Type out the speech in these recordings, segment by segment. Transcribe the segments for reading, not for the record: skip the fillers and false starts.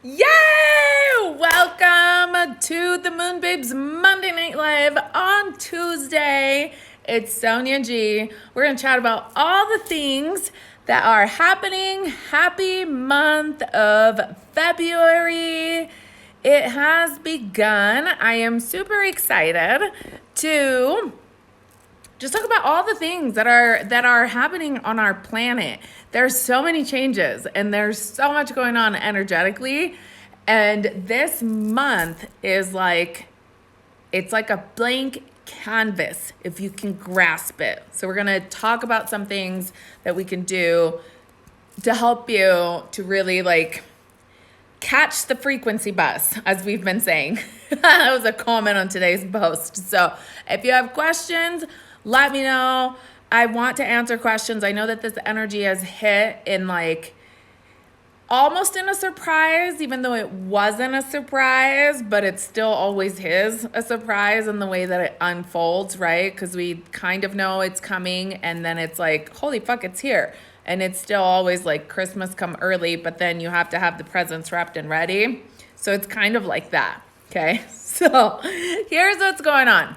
Yay! Welcome to the Moon Babes Monday Night Live on Tuesday. It's Sonia G. We're going to chat about all the things that are happening. Happy month of February. It has begun. I am super excited to just talk about all the things that are happening on our planet. There's so many changes and there's so much going on energetically. And this month is like, it's like a blank canvas if you can grasp it. So we're going to talk about some things that we can do to help you to really like catch the frequency bus, as we've been saying. That was a comment on today's post. So if you have questions, let me know. I want to answer questions. I know that this energy has hit in like almost in a surprise, even though it wasn't a surprise, but it still always is a surprise in the way that it unfolds, right? Because we kind of know it's coming and then it's like, holy fuck, it's here. And it's still always like Christmas come early, but then you have to have the presents wrapped and ready. So it's kind of like that, okay? So here's what's going on.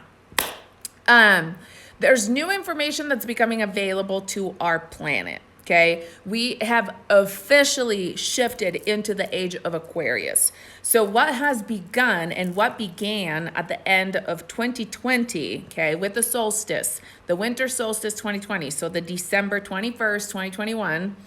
There's new information that's becoming available to our planet. Okay, we have officially shifted into the age of Aquarius. So what has begun and what began at the end of 2020, okay, with the solstice, the winter solstice 2020, so the December 21st, 2021,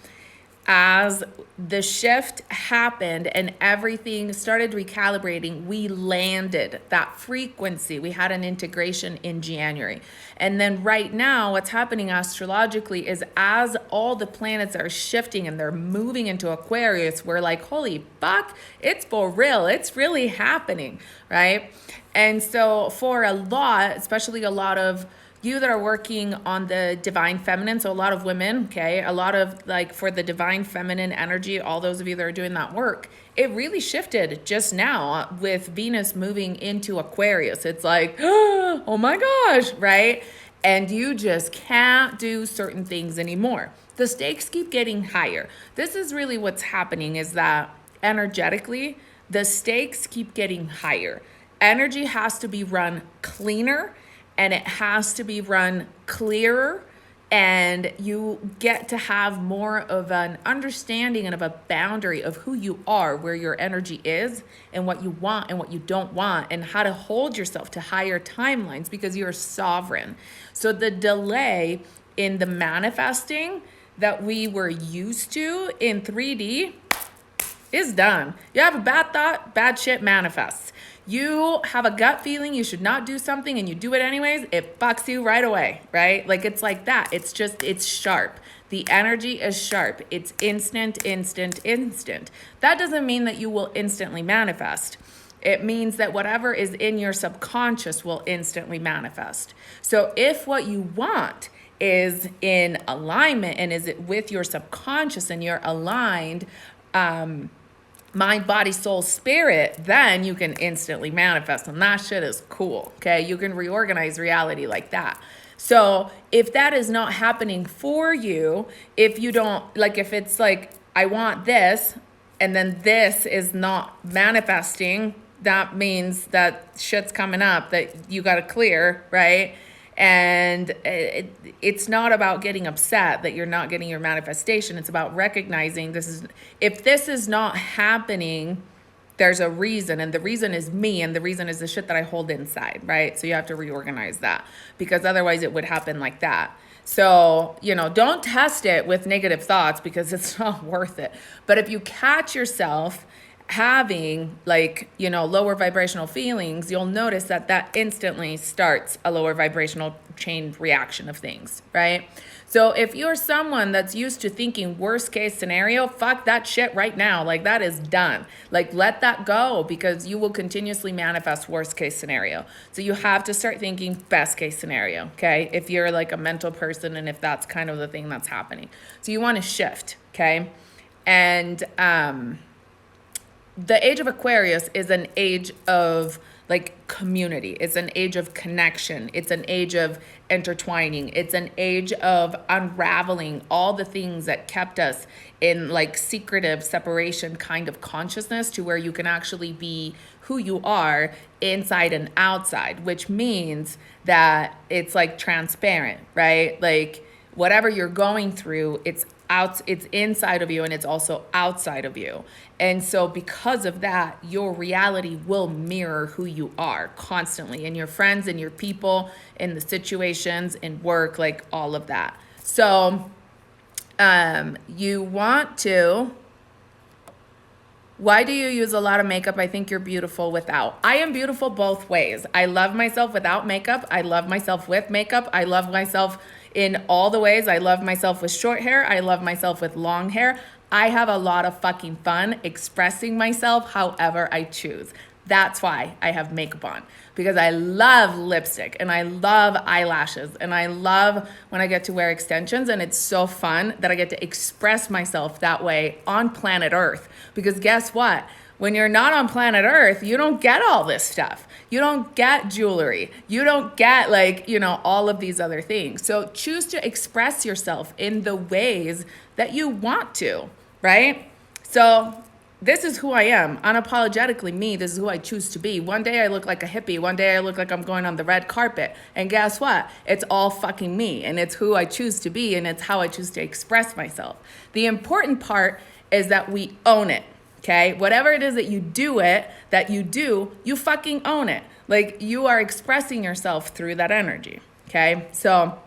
as the shift happened and everything started recalibrating, we landed that frequency. We had an integration in January. And then right now, what's happening astrologically is as all the planets are shifting and they're moving into Aquarius, we're like, holy fuck, it's for real. It's really happening, right? And so for a lot, especially a lot of you that are working on the divine feminine, so a lot of women, okay, a lot of like for the divine feminine energy, all those of you that are doing that work, it really shifted just now with Venus moving into Aquarius. It's like, oh my gosh, right? And you just can't do certain things anymore. The stakes keep getting higher. This is really what's happening, is that energetically, the stakes keep getting higher. Energy has to be run cleaner, and it has to be run clearer, and you get to have more of an understanding and of a boundary of who you are, where your energy is, and what you want and what you don't want, and how to hold yourself to higher timelines because you're sovereign. So the delay in the manifesting that we were used to in 3D is done. You have a bad thought, bad shit manifests. You have a gut feeling you should not do something and you do it anyways, it fucks you right away, right? Like it's like that. It's just, it's sharp. The energy is sharp. It's instant, instant, instant. That doesn't mean that you will instantly manifest. It means that whatever is in your subconscious will instantly manifest. So if what you want is in alignment and is it with your subconscious and you're aligned, mind, body, soul, spirit, then you can instantly manifest. And that shit is cool, okay? You can reorganize reality like that. So if that is not happening for you, if you don't, like if it's like, I want this, and then this is not manifesting, that means that shit's coming up that you got to clear, right? And it's not about getting upset that you're not getting your manifestation. It's about recognizing if this is not happening, there's a reason, and the reason is me, and the reason is the shit that I hold inside, right? So you have to reorganize that, because otherwise it would happen like that. So, don't test it with negative thoughts because it's not worth it. But if you catch yourself having lower vibrational feelings, you'll notice that instantly starts a lower vibrational chain reaction of things, right? So if you're someone that's used to thinking worst case scenario, fuck that shit right now. Like that is done. Like let that go, because you will continuously manifest worst case scenario. So you have to start thinking best case scenario, okay? If you're like a mental person and if that's kind of the thing that's happening. So you want to shift, okay? And the age of Aquarius is an age of like community. It's an age of connection. It's an age of intertwining. It's an age of unraveling all the things that kept us in like secretive separation kind of consciousness to where you can actually be who you are inside and outside, which means that it's like transparent, right? Like whatever you're going through, it's inside of you and it's also outside of you. And so because of that, your reality will mirror who you are constantly, and your friends and your people and the situations and work, like all of that. So you want to, why do you use a lot of makeup? I think you're beautiful without. I am beautiful both ways. I love myself without makeup. I love myself with makeup. I love myself in all the ways. I love myself with short hair. I love myself with long hair. I have a lot of fucking fun expressing myself however I choose. That's why I have makeup on, because I love lipstick and I love eyelashes and I love when I get to wear extensions, and it's so fun that I get to express myself that way on planet Earth. Because guess what? When you're not on planet Earth, you don't get all this stuff. You don't get jewelry. You don't get like, you know, all of these other things. So choose to express yourself in the ways that you want to, right? So this is who I am, unapologetically me. This is who I choose to be. One day I look like a hippie. One day I look like I'm going on the red carpet. And guess what? It's all fucking me. And it's who I choose to be. And it's how I choose to express myself. The important part is that we own it. Okay? Whatever it is that you do, you fucking own it. Like you are expressing yourself through that energy. Okay? So,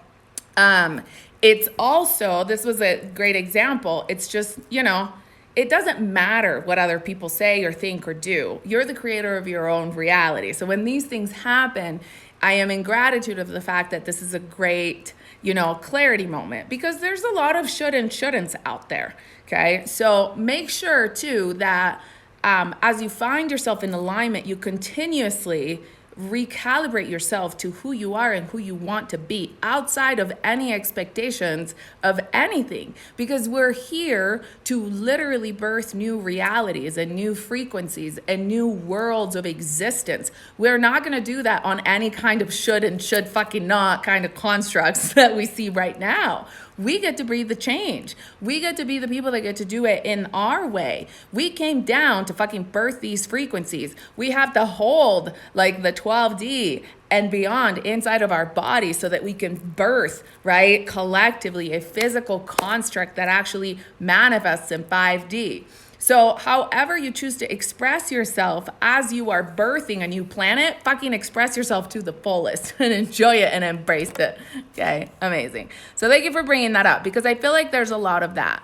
it's also, this was a great example. It's just, you know, it doesn't matter what other people say or think or do. You're the creator of your own reality. So when these things happen, I am in gratitude of the fact that this is a great, you know, clarity moment, because there's a lot of should and shouldn'ts out there. Okay. So make sure too that as you find yourself in alignment, you continuously recalibrate yourself to who you are and who you want to be outside of any expectations of anything, because we're here to literally birth new realities and new frequencies and new worlds of existence. We're not going to do that on any kind of should and should fucking not kind of constructs that we see right now. We get to breathe the change. We get to be the people that get to do it in our way. We came down to fucking birth these frequencies. We have to hold like the 12D and beyond inside of our body so that we can birth, right, collectively a physical construct that actually manifests in 5D. So however you choose to express yourself as you are birthing a new planet, fucking express yourself to the fullest and enjoy it and embrace it. Okay, amazing. So thank you for bringing that up, because I feel like there's a lot of that.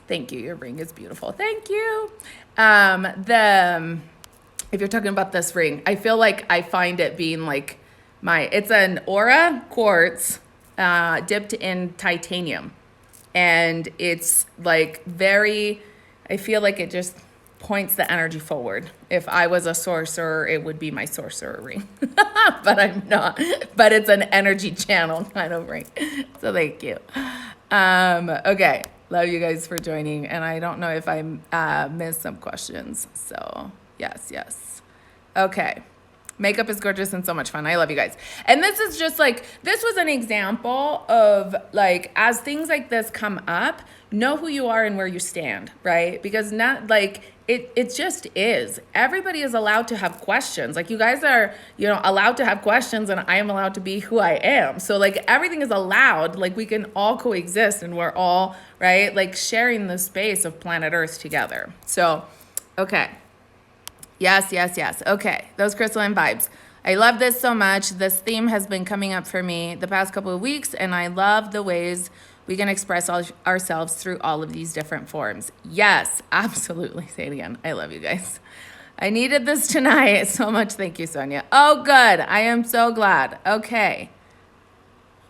Thank you. Your ring is beautiful. Thank you. If you're talking about this ring, I feel like I find it being like it's an aura quartz dipped in titanium. And it's like I feel like it just points the energy forward. If I was a sorcerer, it would be my sorcerer ring. But I'm not. But it's an energy channel kind of ring. So thank you. Okay. Love you guys for joining. And I don't know if I missed some questions. So yes. Okay. Makeup is gorgeous and so much fun. I love you guys. And this is just like, this was an example of like, as things like this come up, know who you are and where you stand, right? Because not like, it just is. Everybody is allowed to have questions. Like you guys are, you know, allowed to have questions, and I am allowed to be who I am. So like everything is allowed. Like we can all coexist, and we're all, right, like sharing the space of planet Earth together. So, okay. Yes. Okay, those crystalline vibes. I love this so much. This theme has been coming up for me the past couple of weeks, and I love the ways we can express ourselves through all of these different forms. Yes, absolutely. Say it again. I love you guys. I needed this tonight so much. Thank you, Sonia. Oh, good. I am so glad. Okay.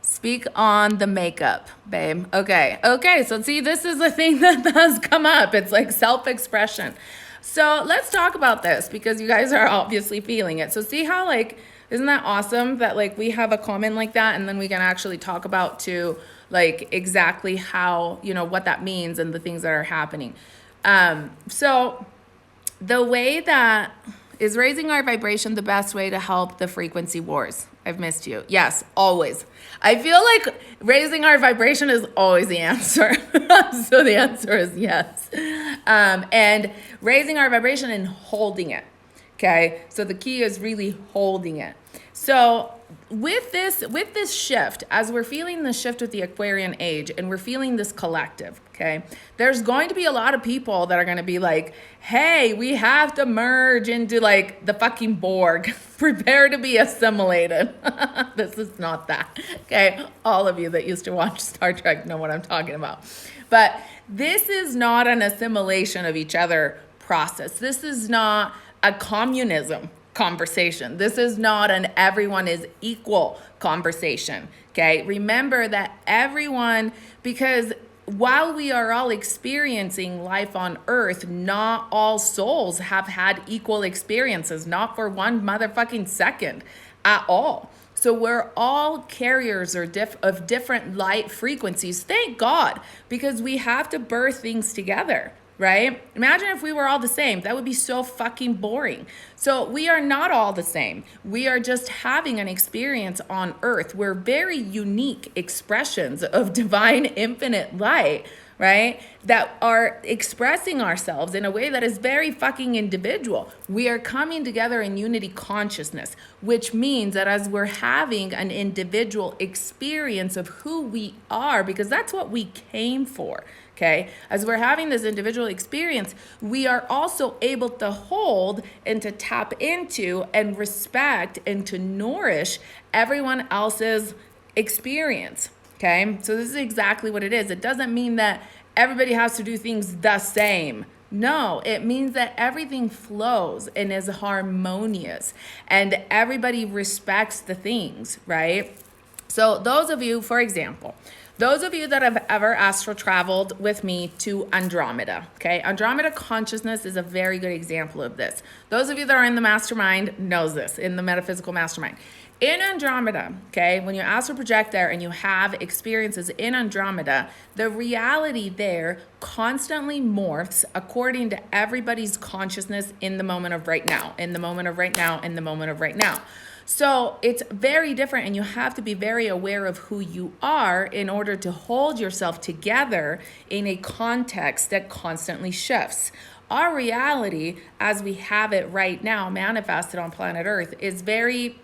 Speak on the makeup, babe. Okay. So see, this is a thing that does come up. It's like self-expression. So let's talk about this, because you guys are obviously feeling it. So see how like, isn't that awesome that like we have a comment like that, and then we can actually talk about too, like exactly how, you know, what that means and the things that are happening. So the way that Is raising our vibration the best way to help the frequency wars? I've missed you. Yes, always. I feel like raising our vibration is always the answer. So the answer is yes. And raising our vibration and holding it. Okay, so the key is really holding it. So with this shift, as we're feeling the shift with the Aquarian age and we're feeling this collective, okay, there's going to be a lot of people that are going to be like, hey, we have to merge into like the fucking Borg. Prepare to be assimilated. This is not that. Okay, all of you that used to watch Star Trek know what I'm talking about. But this is not an assimilation of each other process. This is not a communism conversation. This is not an everyone is equal conversation. Okay, remember that everyone, because while we are all experiencing life on earth, not all souls have had equal experiences, not for one motherfucking second at all. So we're all carriers of different light frequencies. Thank God, because we have to birth things together. Right? Imagine if we were all the same. That would be so fucking boring. So we are not all the same. We are just having an experience on earth. We're very unique expressions of divine infinite light, right? That are expressing ourselves in a way that is very fucking individual. We are coming together in unity consciousness, which means that as we're having an individual experience of who we are, because that's what we came for. Okay, as we're having this individual experience, we are also able to hold and to tap into and respect and to nourish everyone else's experience. Okay, so this is exactly what it is. It doesn't mean that everybody has to do things the same. No, it means that everything flows and is harmonious and everybody respects the things, right? So those of you, for example, those of you that have ever astral traveled with me to Andromeda, okay? Andromeda consciousness is a very good example of this. Those of you that are in the mastermind knows this, in the metaphysical mastermind. In Andromeda, okay, when you astral project there and you have experiences in Andromeda, the reality there constantly morphs according to everybody's consciousness in the moment of right now, in the moment of right now, in the moment of right now. So it's very different, and you have to be very aware of who you are in order to hold yourself together in a context that constantly shifts. Our reality, as we have it right now, manifested on planet Earth, is very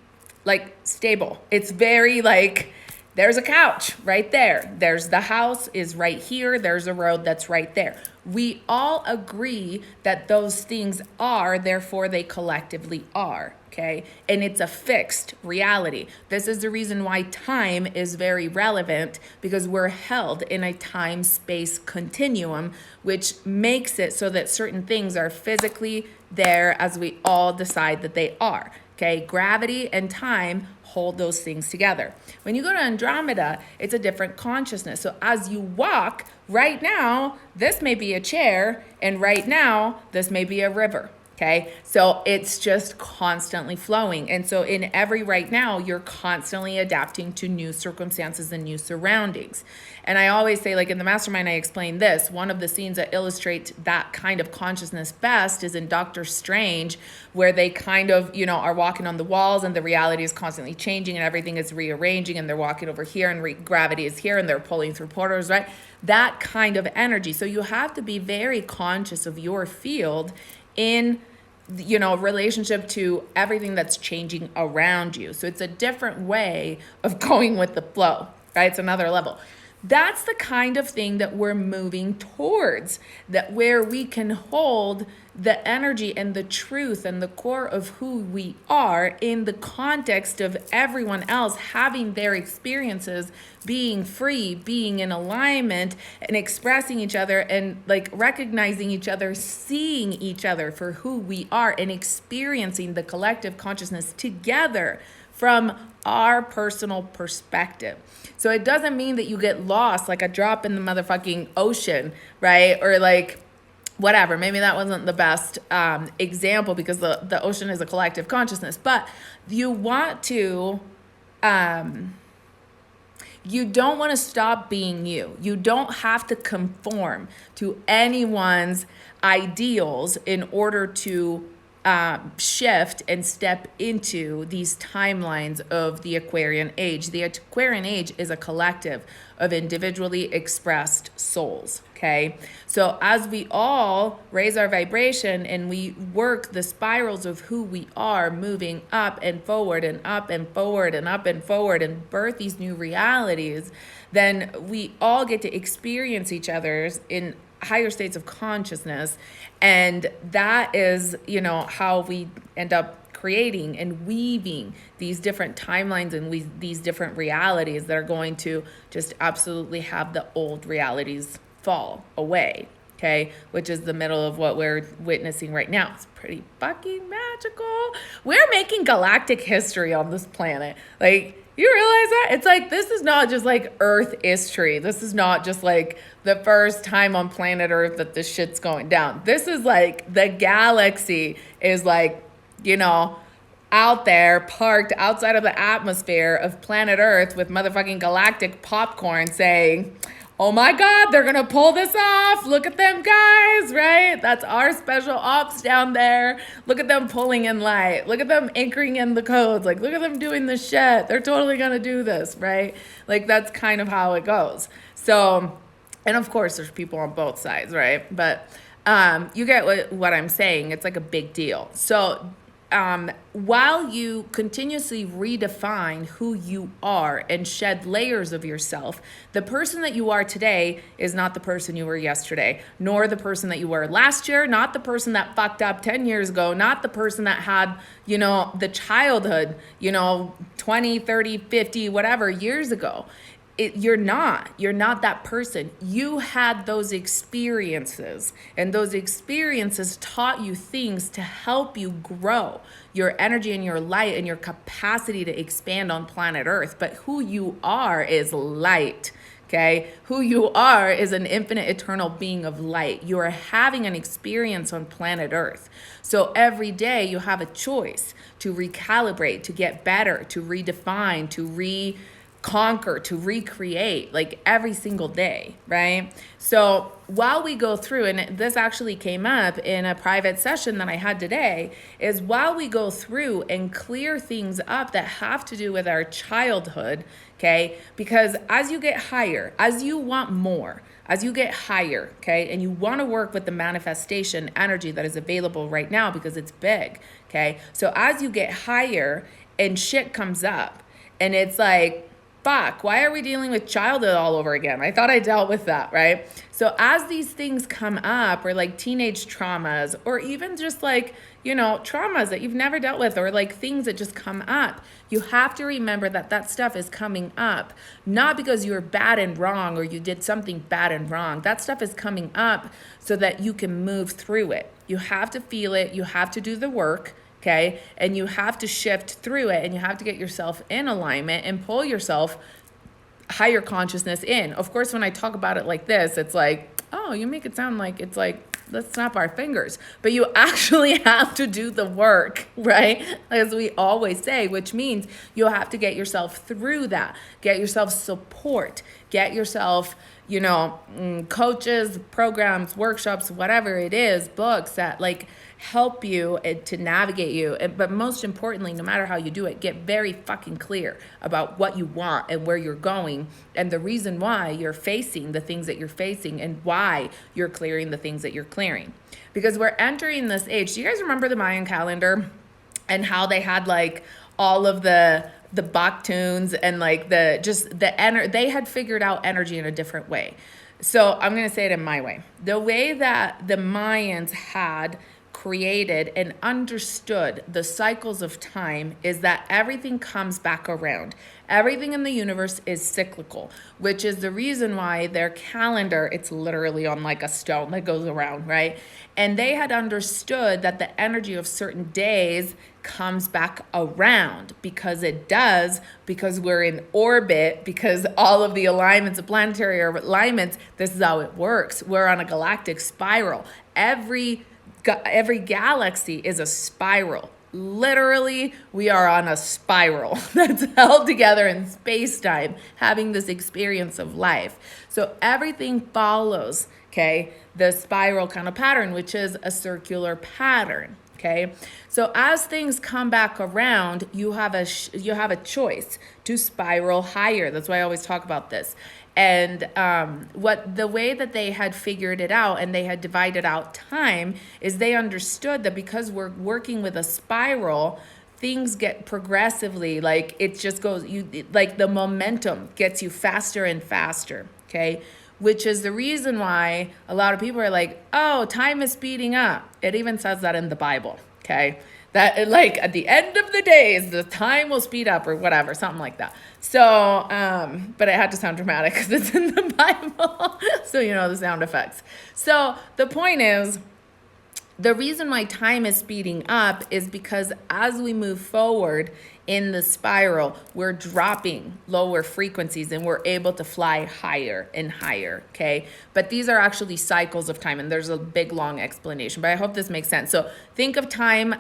like stable. It's very like, there's a couch right there. There's the house is right here. There's a road that's right there. We all agree that those things are, therefore they collectively are. Okay, and it's a fixed reality. This is the reason why time is very relevant, because we're held in a time-space continuum, which makes it so that certain things are physically there as we all decide that they are. Okay, gravity and time hold those things together. When you go to Andromeda, it's a different consciousness. So as you walk, right now, this may be a chair, and right now, this may be a river. Okay, so it's just constantly flowing. And so in every right now, you're constantly adapting to new circumstances and new surroundings. And I always say, like in the mastermind, I explain this. One of the scenes that illustrates that kind of consciousness best is in Doctor Strange, where they kind of, are walking on the walls and the reality is constantly changing and everything is rearranging, and they're walking over here and gravity is here and they're pulling through portals, right? That kind of energy. So you have to be very conscious of your field in relationship to everything that's changing around you. So it's a different way of going with the flow, right? It's another level. That's the kind of thing that we're moving towards, that where we can hold the energy and the truth and the core of who we are in the context of everyone else having their experiences, being free, being in alignment and expressing each other and like recognizing each other, seeing each other for who we are and experiencing the collective consciousness together from our personal perspective. So it doesn't mean that you get lost like a drop in the motherfucking ocean, right? Or like whatever, maybe that wasn't the best example, because the ocean is a collective consciousness, but you want to, you don't want to stop being you. You don't have to conform to anyone's ideals in order to shift and step into these timelines of the Aquarian age. The Aquarian age is a collective of individually expressed souls. Okay, so as we all raise our vibration and we work the spirals of who we are, moving up and forward and up and forward and up and forward and birth these new realities, then we all get to experience each other's in higher states of consciousness. And that is, how we end up creating and weaving these different timelines and these different realities that are going to just absolutely have the old realities fall away. Okay, which is the middle of what we're witnessing right now. It's pretty fucking magical. We're making galactic history on this planet. Like, you realize that? It's like, this is not just like Earth history. This is not just like the first time on planet Earth that this shit's going down. This is like the galaxy is like, out there, parked outside of the atmosphere of planet Earth with motherfucking galactic popcorn saying, oh my God, they're going to pull this off. Look at them guys, right? That's our special ops down there. Look at them pulling in light. Look at them anchoring in the codes. Like, look at them doing the shit. They're totally going to do this, right? Like, that's kind of how it goes. So, and of course, there's people on both sides, right? But you get what I'm saying. It's like a big deal. So, while you continuously redefine who you are and shed layers of yourself, the person that you are today is not the person you were yesterday, nor the person that you were last year, not the person that fucked up 10 years ago, not the person that had, the childhood, 20, 30, 50, whatever years ago. You're not that person. You had those experiences, and those experiences taught you things to help you grow your energy and your light and your capacity to expand on planet Earth. But who you are is light. Okay, who you are is an infinite eternal being of light. You are having an experience on planet Earth. So every day you have a choice to recalibrate, to get better, to redefine, to conquer, to recreate, like every single day, right? So while we go through, and this actually came up in a private session that I had today, is while we go through and clear things up that have to do with our childhood, okay? Because as you get higher, as you want more, as you get higher, okay, and you want to work with the manifestation energy that is available right now because it's big, okay? So as you get higher and shit comes up and it's like, fuck, why are we dealing with childhood all over again? I thought I dealt with that, right? So as these things come up, or like teenage traumas, or even just like, traumas that you've never dealt with, or like things that just come up, you have to remember that that stuff is coming up, not because you're bad and wrong, or you did something bad and wrong. That stuff is coming up so that you can move through it. You have to feel it. You have to do the work. Okay, and you have to shift through it, and you have to get yourself in alignment and pull yourself higher consciousness in. Of course, when I talk about it like this, it's like, oh, you make it sound like it's like, let's snap our fingers. But you actually have to do the work, right? As we always say, which means you'll have to get yourself through that, get yourself support, get yourself, coaches, programs, workshops, whatever it is, books that like help you to navigate you. But most importantly, no matter how you do it, get very fucking clear about what you want and where you're going and the reason why you're facing the things that you're facing and why you're clearing the things that you're clearing. Because we're entering this age. Do you guys remember the Mayan calendar and how they had like all of the Bach tunes and like they had figured out energy in a different way. So I'm going to say it in my way. The way that the Mayans had created and understood the cycles of time is that everything comes back around. Everything in the universe is cyclical, which is the reason why their calendar, it's literally on like a stone that goes around, right? And they had understood that the energy of certain days comes back around because it does, because we're in orbit, because all of the alignments, the planetary alignments, this is how it works. We're on a galactic spiral. Every galaxy is a spiral. Literally, we are on a spiral that's held together in space-time, having this experience of life. So everything follows, okay, the spiral kind of pattern, which is a circular pattern, Okay, so as things come back around, you have a choice to spiral higher. That's why I always talk about this. And what the way that they had figured it out and they had divided out time is they understood that because we're working with a spiral, things get progressively, like it just goes, like the momentum gets you faster and faster. Okay, which is the reason why a lot of people are like, oh, time is speeding up. It even says that in the Bible, okay? That like at the end of the days, the time will speed up or whatever, something like that. So, but it had to sound dramatic because it's in the Bible. So, you know, the sound effects. So the point is, the reason why time is speeding up is because as we move forward in the spiral, we're dropping lower frequencies and we're able to fly higher and higher, okay? But these are actually cycles of time, and there's a big, long explanation, but I hope this makes sense. So think of time,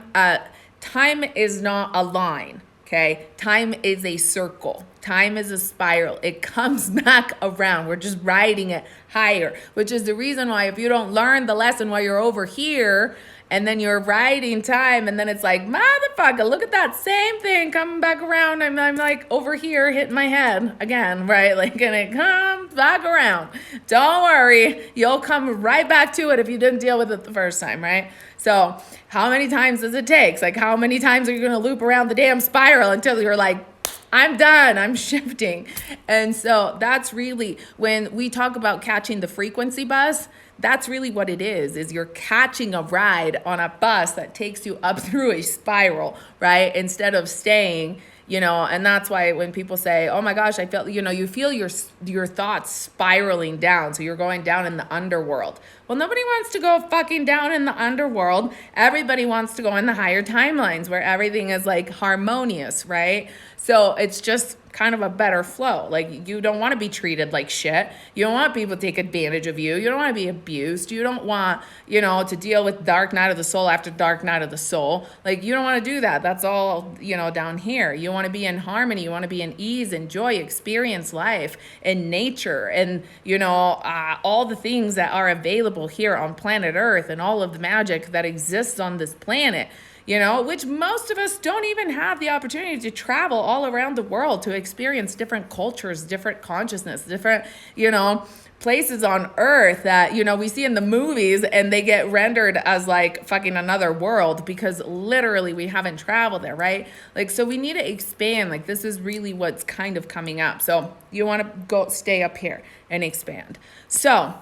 time is not a line, okay? Time is a circle. Time is a spiral. It comes back around. We're just riding it higher, which is the reason why if you don't learn the lesson while you're over here and then you're riding time and then it's like, motherfucker, look at that same thing coming back around. I'm like over here hitting my head again, right? Like, and it comes back around. Don't worry. You'll come right back to it if you didn't deal with it the first time, right? So how many times does it take? Like, how many times are you going to loop around the damn spiral until you're like, I'm done, I'm shifting. And so that's really, when we talk about catching the frequency bus, that's really what it is you're catching a ride on a bus that takes you up through a spiral, right? Instead of staying, you know, and that's why when people say, oh my gosh, I felt, you know, you feel your thoughts spiraling down. So you're going down in the underworld. Well, nobody wants to go fucking down in the underworld. Everybody wants to go in the higher timelines where everything is like harmonious, right? So it's just kind of a better flow. Like, you don't want to be treated like shit. You don't want people to take advantage of you. You don't want to be abused. You don't want, you know, to deal with dark night of the soul after dark night of the soul. Like, you don't want to do that. That's all, you know, down here. You want to be in harmony. You want to be in ease and joy, experience life and nature and, you know, all the things that are available here on planet Earth and all of the magic that exists on this planet. You know, which most of us don't even have the opportunity to travel all around the world to experience different cultures, different consciousness, different, you know, places on Earth that, you know, we see in the movies and they get rendered as like fucking another world because literally we haven't traveled there, right? Like, so we need to expand. Like, this is really what's kind of coming up. So you want to stay up here and expand. So,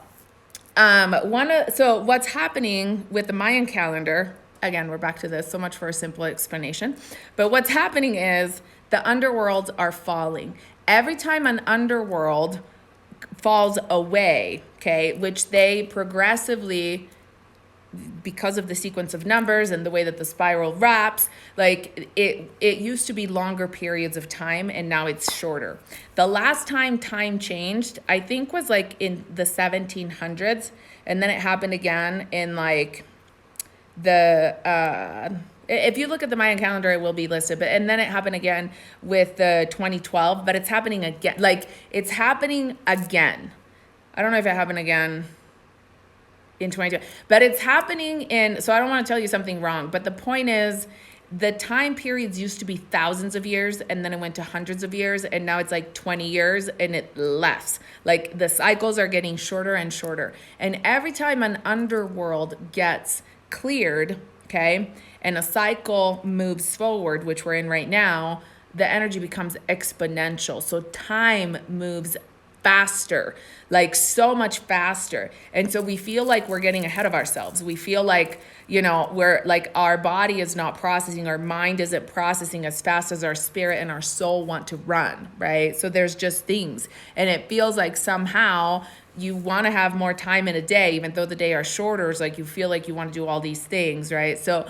so what's happening with the Mayan calendar, again, we're back to this, so much for a simple explanation. But what's happening is the underworlds are falling. Every time an underworld falls away, okay, which they progressively, because of the sequence of numbers and the way that the spiral wraps, like it used to be longer periods of time and now it's shorter. The last time time changed, I think, was like in the 1700s, and then it happened again in like if you look at the Mayan calendar, it will be listed, and then it happened again with the 2012, but it's happening again. Like, it's happening again. I don't know if it happened again in 2012, but it's happening so I don't want to tell you something wrong, but the point is the time periods used to be thousands of years and then it went to hundreds of years and now it's like 20 years and it lefts. Like, the cycles are getting shorter and shorter. And every time an underworld gets cleared, okay, and a cycle moves forward, which we're in right now, the energy becomes exponential. So time moves faster, like so much faster. And so we feel like we're getting ahead of ourselves. We feel like, you know, we're like, our body is not processing, our mind isn't processing as fast as our spirit and our soul want to run, right? So there's just things, and it feels like somehow you want to have more time in a day, even though the day are shorter. It's like you feel like you want to do all these things, right? So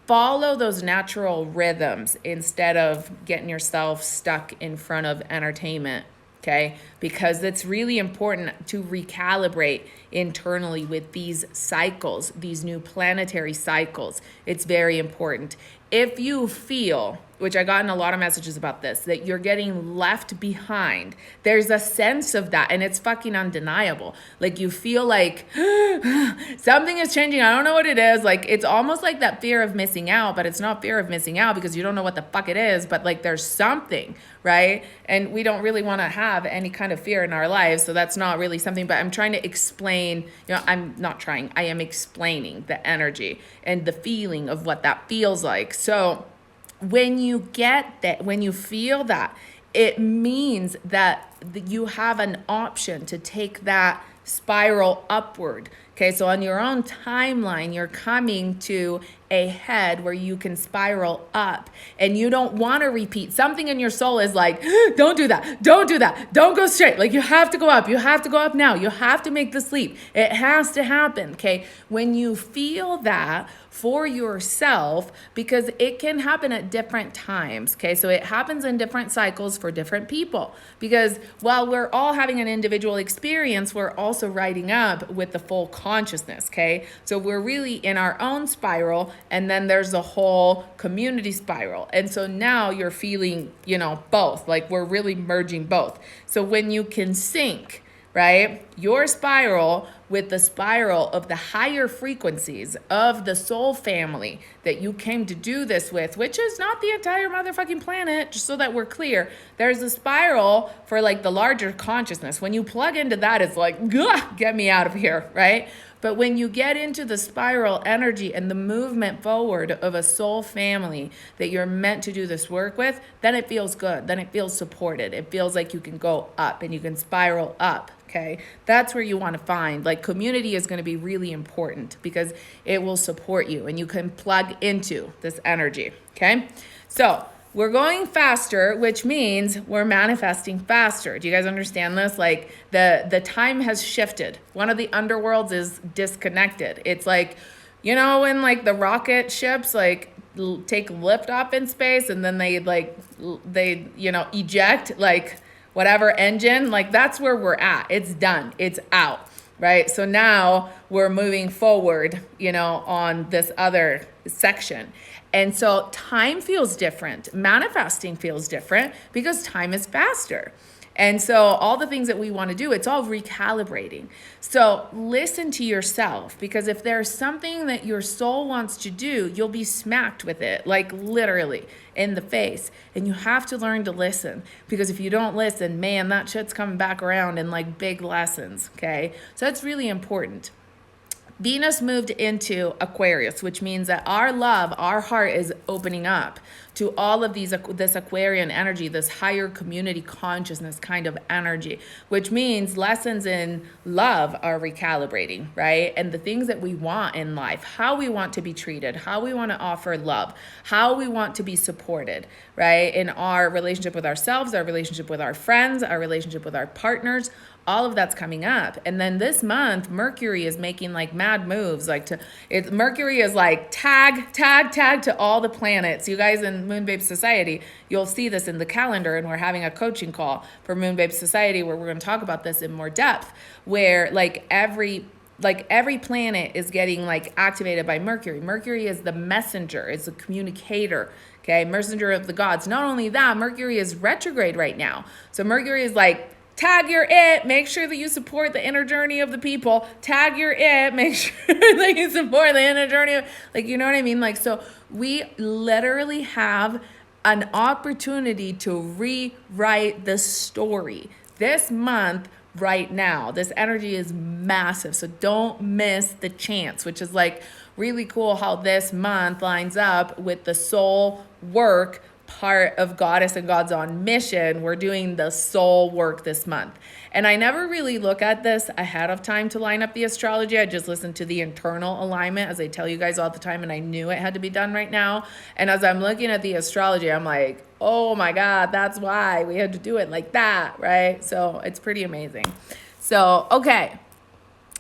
follow those natural rhythms instead of getting yourself stuck in front of entertainment, okay? Because it's really important to recalibrate internally with these cycles, these new planetary cycles. It's very important. if you feel, which I gotten a lot of messages about this, that you're getting left behind, there's a sense of that, and it's fucking undeniable. Like you feel like something is changing. I don't know what it is. Like it's almost like that fear of missing out, but it's not fear of missing out because you don't know what the fuck it is, but like there's something, right? And we don't really want to have any kind of fear in our lives, so that's not really something, but I'm trying to explain, I am explaining the energy and the feeling of what that feels like. So when you get that, when you feel that, it means that you have an option to take that spiral upward. Okay, so on your own timeline, you're coming to a head where you can spiral up, and you don't want to repeat. Something in your soul is like, don't do that, don't do that, don't go straight. Like you have to go up, you have to go up now, you have to make this leap. It has to happen, okay? When you feel that for yourself, because it can happen at different times, okay? So it happens in different cycles for different people, because while we're all having an individual experience, we're also riding up with the full consciousness, okay? So we're really in our own spiral, and then there's the whole community spiral. And so now you're feeling, both, like we're really merging both. So when you can sync, right, your spiral with the spiral of the higher frequencies of the soul family that you came to do this with, which is not the entire motherfucking planet, just so that we're clear. There's a spiral for like the larger consciousness. When you plug into that, it's like, get me out of here, right? But when you get into the spiral energy and the movement forward of a soul family that you're meant to do this work with, then it feels good. Then it feels supported. It feels like you can go up and you can spiral up. Okay, that's where you want to find, like, community is going to be really important because it will support you and you can plug into this energy. Okay, so we're going faster, which means we're manifesting faster. Do you guys understand this? Like the time has shifted. One of the underworlds is disconnected. It's like, when like the rocket ships like take lift off in space and then they eject like whatever engine, like that's where we're at. It's done. It's out, right? So now we're moving forward, on this other section. And so time feels different. Manifesting feels different because time is faster. And so all the things that we want to do, it's all recalibrating. So listen to yourself, because if there's something that your soul wants to do, you'll be smacked with it, like literally in the face. And you have to learn to listen, because if you don't listen, man, that shit's coming back around in like big lessons, okay? So that's really important. Venus moved into Aquarius, which means that our love, our heart is opening up to all of this Aquarian energy, this higher community consciousness kind of energy, which means lessons in love are recalibrating, right? And the things that we want in life, how we want to be treated, how we want to offer love, how we want to be supported, right? In our relationship with ourselves, our relationship with our friends, our relationship with our partners, all of that's coming up. And then this month, Mercury is making like mad moves. Mercury is like tag to all the planets. You guys in Moonbabe Society, you'll see this in the calendar, and we're having a coaching call for Moonbabe Society where we're going to talk about this in more depth, where every planet is getting like activated by Mercury. Mercury is the messenger, is the communicator, okay? Messenger of the gods. Not only that, Mercury is retrograde right now. So Mercury is like, tag your it, make sure that you support the inner journey of the people. Tag your it, make sure that you support the inner journey of, you know what I mean? Like, so we literally have an opportunity to rewrite the story this month. Right now, this energy is massive, so don't miss the chance, which is like really cool how this month lines up with the soul work part of Goddess and Gods on Mission. We're doing the soul work this month. And I never really look at this ahead of time to line up the astrology. I just listen to the internal alignment, as I tell you guys all the time, and I knew it had to be done right now. And as I'm looking at the astrology, I'm like, oh my God, that's why we had to do it like that, right? So it's pretty amazing. So, okay.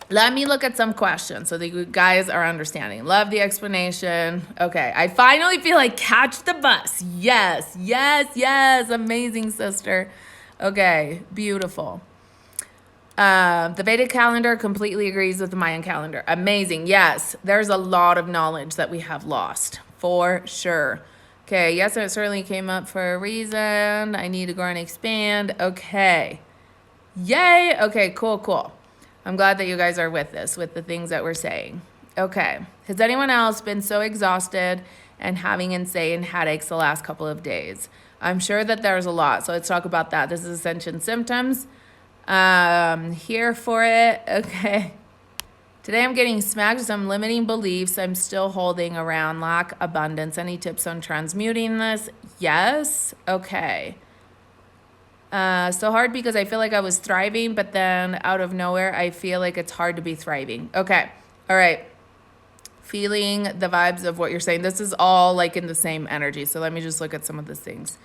Let me look at some questions so that you guys are understanding. Love the explanation. Okay, I finally feel like catch the bus. Yes. Amazing, sister. Okay, beautiful. The Vedic calendar completely agrees with the Mayan calendar. Amazing. Yes, there's a lot of knowledge that we have lost. for sure. Okay, yes, it certainly came up for a reason. I need to grow and expand. Okay. Yay. Okay, cool. I'm glad that you guys are with this, with the things that we're saying. Okay. Has anyone else been so exhausted and having insane headaches the last couple of days? I'm sure that there's a lot. So let's talk about that. This is Ascension symptoms. Here for it. Okay. Today I'm getting smacked with some limiting beliefs I'm still holding around lack, abundance. Any tips on transmuting this? Yes. Okay. So hard because I feel like I was thriving, but then out of nowhere, I feel like it's hard to be thriving. Okay. All right. Feeling the vibes of what you're saying. This is all like in the same energy. So let me just look at some of these things.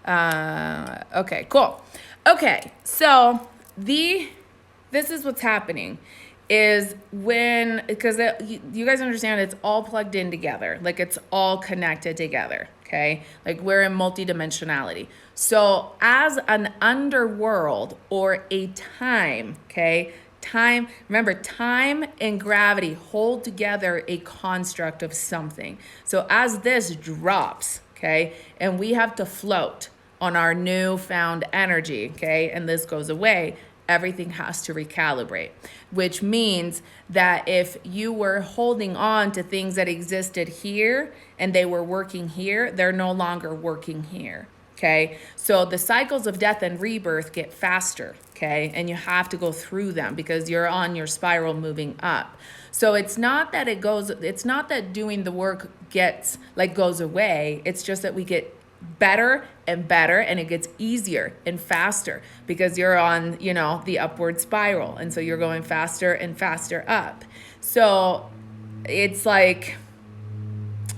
Okay, cool. Okay. So this is what's happening is because you guys understand it's all plugged in together. Like it's all connected together. Okay. Like we're in multidimensionality. So as an underworld or a time, okay, remember, time and gravity hold together a construct of something. So as this drops, okay, and we have to float on our newfound energy, okay, and this goes away, everything has to recalibrate, which means that if you were holding on to things that existed here and they were working here, they're no longer working here. Okay, so the cycles of death and rebirth get faster, okay, and you have to go through them because you're on your spiral moving up. So it's not that doing the work goes away. It's just that we get better and better and it gets easier and faster because you're on, the upward spiral. And so you're going faster and faster up. So it's like,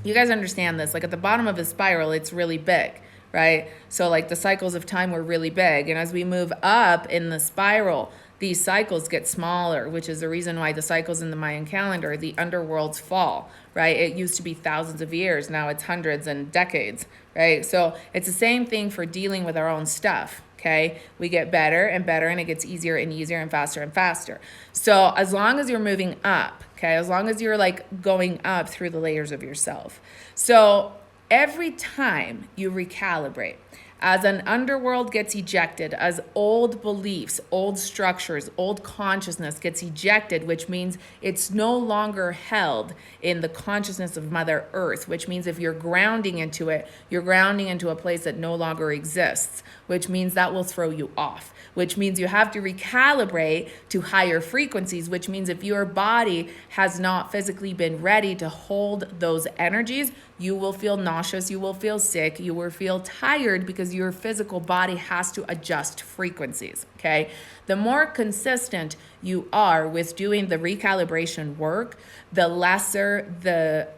you guys understand this, like at the bottom of the spiral, it's really big. Right? So like the cycles of time were really big. And as we move up in the spiral, these cycles get smaller, which is the reason why the cycles in the Mayan calendar, the underworlds fall, right? It used to be thousands of years. Now it's hundreds and decades, right? So it's the same thing for dealing with our own stuff. Okay. We get better and better and it gets easier and easier and faster. So as long as you're moving up, okay, as long as you're like going up through the layers of yourself. So every time you recalibrate, as an underworld gets ejected, as old beliefs, old structures, old consciousness gets ejected, which means it's no longer held in the consciousness of Mother Earth, which means if you're grounding into it, you're grounding into a place that no longer exists, which means that will throw you off, which means you have to recalibrate to higher frequencies, which means if your body has not physically been ready to hold those energies, you will feel nauseous, you will feel sick, you will feel tired because your physical body has to adjust frequencies, okay? The more consistent you are with doing the recalibration work, the lesser the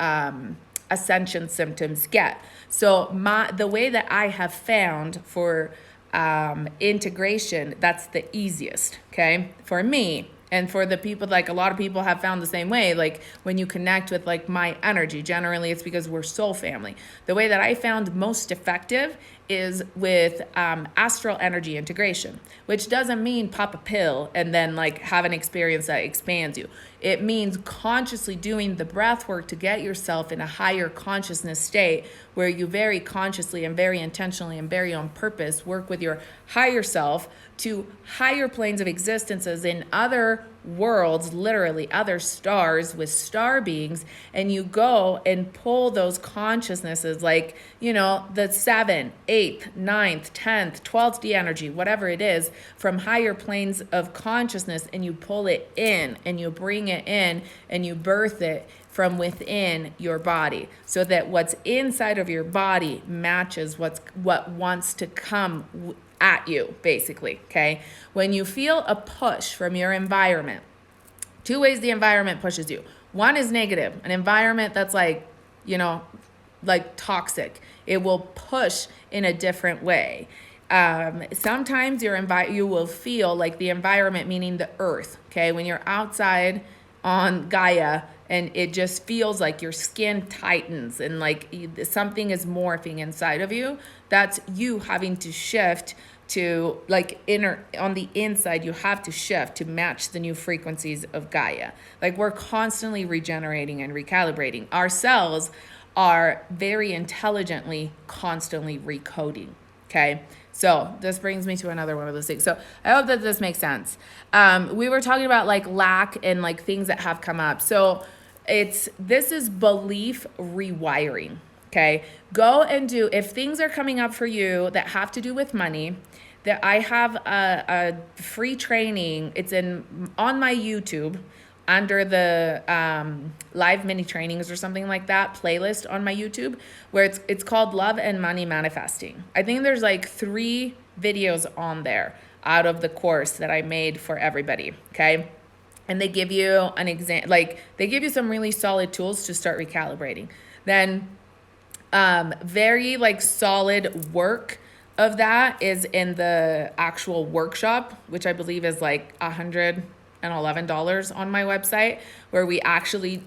ascension symptoms get. So the way that I have found for integration, that's the easiest, okay, for me. And for the people, like a lot of people have found the same way, like when you connect with like my energy, generally it's because we're soul family. The way that I found most effective is with astral energy integration, which doesn't mean pop a pill and then like have an experience that expands you. It means consciously doing the breath work to get yourself in a higher consciousness state where you very consciously and very intentionally and very on purpose work with your higher self to higher planes of existences in other worlds, literally other stars with star beings, and you go and pull those consciousnesses like, the 7th, 8th, 9th, 10th, 12th D energy, whatever it is, from higher planes of consciousness, and you pull it in and you bring it in and you birth it from within your body so that what's inside of your body matches what wants to come at you, basically, okay? When you feel a push from your environment, two ways the environment pushes you. One is negative, an environment that's like toxic. It will push in a different way. Sometimes you will feel like the environment, meaning the earth, okay? When you're outside on Gaia and it just feels like your skin tightens and like something is morphing inside of you, that's you having to shift to like on the inside, you have to shift to match the new frequencies of Gaia. Like we're constantly regenerating and recalibrating. Our cells are very intelligently constantly recoding. Okay. So this brings me to another one of those things. So I hope that this makes sense. We were talking about like lack and like things that have come up. So this is belief rewiring. Okay. Go and do, if things are coming up for you that have to do with money, that I have a free training. It's on my YouTube under the live mini trainings or something like that playlist on my YouTube, where it's called Love and Money Manifesting. I think there's like 3 videos on there out of the course that I made for everybody. Okay. And they give you an exam, like they give you some really solid tools to start recalibrating. Then very like solid work of that is in the actual workshop, which I believe is like $111 on my website, where we actually,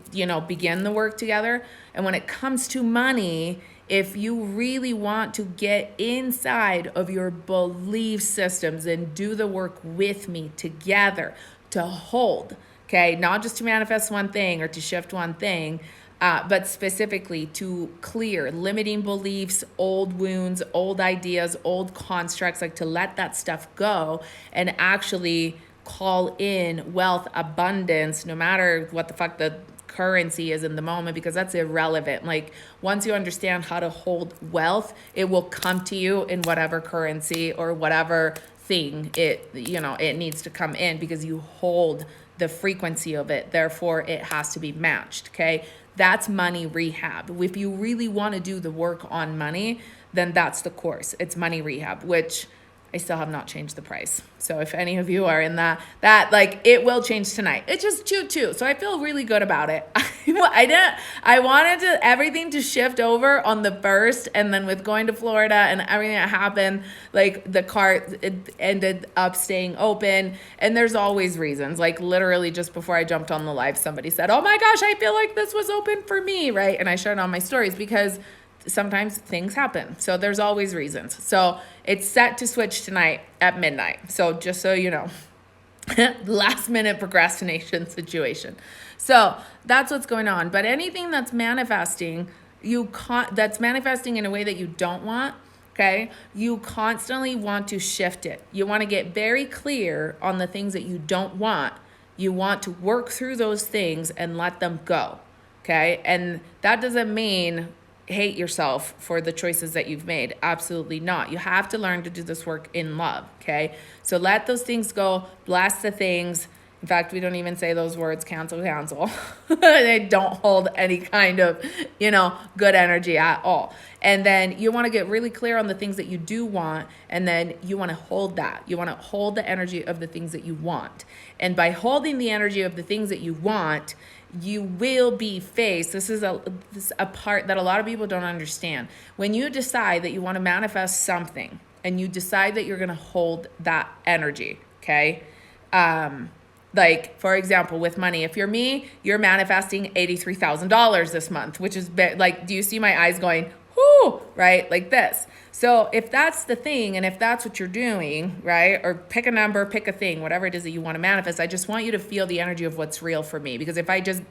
begin the work together. And when it comes to money, if you really want to get inside of your belief systems and do the work with me together to hold, okay, not just to manifest one thing or to shift one thing, but specifically to clear limiting beliefs, old wounds, old ideas, old constructs, like to let that stuff go and actually call in wealth, abundance, no matter what the fuck the currency is in the moment, because that's irrelevant. Like once you understand how to hold wealth, it will come to you in whatever currency or whatever thing it needs to come in, because you hold the frequency of it. Therefore, it has to be matched. Okay. That's money rehab. If you really want to do the work on money, then that's the course. It's money rehab, which I still have not changed the price. So if any of you are in that like, it will change tonight. It's just 2-2. So I feel really good about it. I wanted everything to shift over on the 1st, and then with going to Florida and everything that happened, like the cart, it ended up staying open. And there's always reasons. Like literally just before I jumped on the live, somebody said, "Oh my gosh, I feel like this was open for me," right? And I shared on my stories because sometimes things happen. So there's always reasons. So it's set to switch tonight at midnight. So just so you know, last minute procrastination situation. So that's what's going on. But anything that's manifesting, that's manifesting in a way that you don't want, okay, you constantly want to shift it. You want to get very clear on the things that you don't want. You want to work through those things and let them go, okay? And that doesn't mean hate yourself for the choices that you've made. Absolutely not. You have to learn to do this work in love, okay? So let those things go, bless the things. In fact, we don't even say those words, cancel. They don't hold any kind of, good energy at all. And then you want to get really clear on the things that you do want, and then you want to hold that. You want to hold the energy of the things that you want. And by holding the energy of the things that you want, you will be faced. This is a part that a lot of people don't understand. When you decide that you want to manifest something and you decide that you're going to hold that energy, okay? Like, for example, with money, if you're me, you're manifesting $83,000 this month, which is like, do you see my eyes going, whoo, right? Like this. So if that's the thing, and if that's what you're doing, right? Or pick a number, pick a thing, whatever it is that you want to manifest. I just want you to feel the energy of what's real for me, because if I just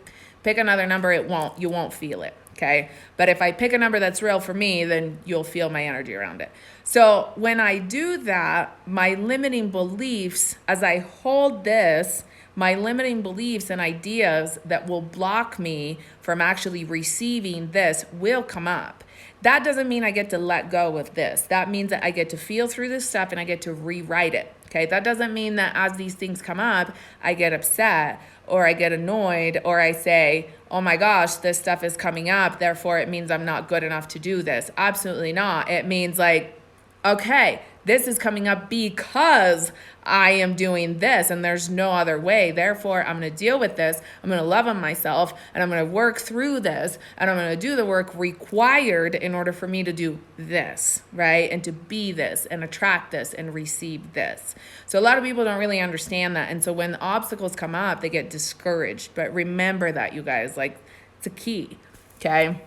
pick another number, you won't feel it. Okay. But if I pick a number that's real for me, then you'll feel my energy around it. So when I do that, my limiting beliefs, as I hold this, my limiting beliefs and ideas that will block me from actually receiving this will come up. That doesn't mean I get to let go of this. That means that I get to feel through this stuff and I get to rewrite it. Okay. That doesn't mean that as these things come up, I get upset or I get annoyed or I say, oh my gosh, this stuff is coming up, therefore it means I'm not good enough to do this. Absolutely not. It means like, okay, this is coming up because I am doing this and there's no other way. Therefore, I'm going to deal with this. I'm going to love on myself and I'm going to work through this and I'm going to do the work required in order for me to do this, right? And to be this and attract this and receive this. So a lot of people don't really understand that. And so when obstacles come up, they get discouraged. But remember that, you guys, like it's a key, okay?